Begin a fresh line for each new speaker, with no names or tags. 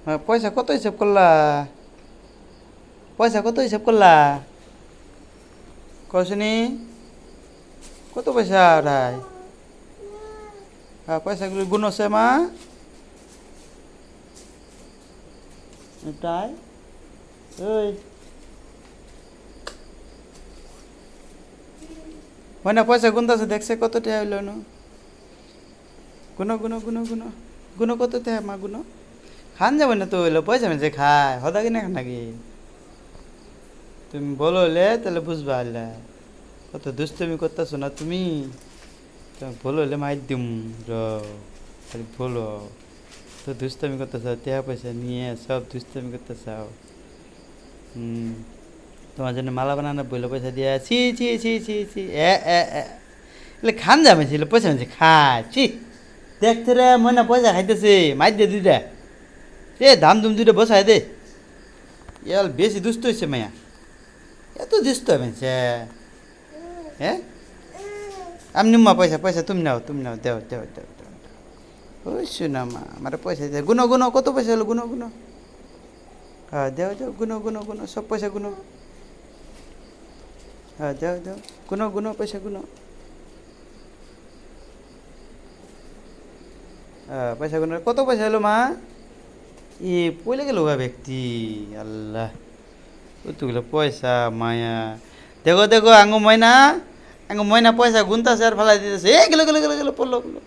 হ্যাঁ, পয়সা কত হিসাব করলা? পয়সা কত হিসাব করলা? কসনি কত পয়সা ওটাই? হ্যাঁ, পয়সাগুলো গুনছে মা? এটাই ওই হয় না, পয়সা গুনতেছে, দেখছে কত টাকা হইল না? গুনো গুনো গুনো গুনো গুনো কত টাকা মা, গুনো। খান যাবে না তো হইলো, পয়সা মেঝে খায় হদা কিনে খান নাকি? তুমি বলো হলে তাহলে বুঝবা হলে। কত দুষ্টমি করতেছো না তুমি? তুমি বলো হলে মাইর দিম র, খালি বলো। তো দুষ্টমি করতেছ, টাকা পয়সা নিয়ে সব দুষ্টমি করতেছাও। হুম, তোমার জন্য মালা বানানো বইলো, পয়সা দিয়ে ছি ছি ছি ছি ছি এ এ এ। এলে খান যাবে ছিল, পয়সা মেঝে খায় ছি। দেখতে রে মনে পয়সা খাইতেছে, মাইর দে দুইটা। এ ধাম ধুম দুইটা বসায় দে। ইয়াল বেশি দুষ্ট হয়েছে মায়া, এত দুষ্ট হয়েছে। হ্যাঁ, আমি নিম্মা পয়সা, পয়সা তুমি নাও, তুমি নাও, দেও দেও দেও দেও। ওই শোনা মা, আমার পয়সা দে, গুনো গুনো কত পয়সা হলো, গুনো গুনো। হ্যাঁ দেও দেও, গুনো গুনো গুনো, সব পয়সা গুনো। হ্যাঁ দেও দেও, গুনো গুনো পয়সা গুনো। হ্যাঁ পয়সা গুনো, কত পয়সা হলো মা? এ পয়লে গেল গা ব্যক্তি, আল্লাহ। কতগুলো পয়সা মায়া। দেখো দেখো আঙ্গু ময়না, আঙ্গু ময়না পয়সা গুনতাছে আর ফেলাই দিতেছে, এ গেলো গেলো গেলো গেলো, পড়লো পড়লো।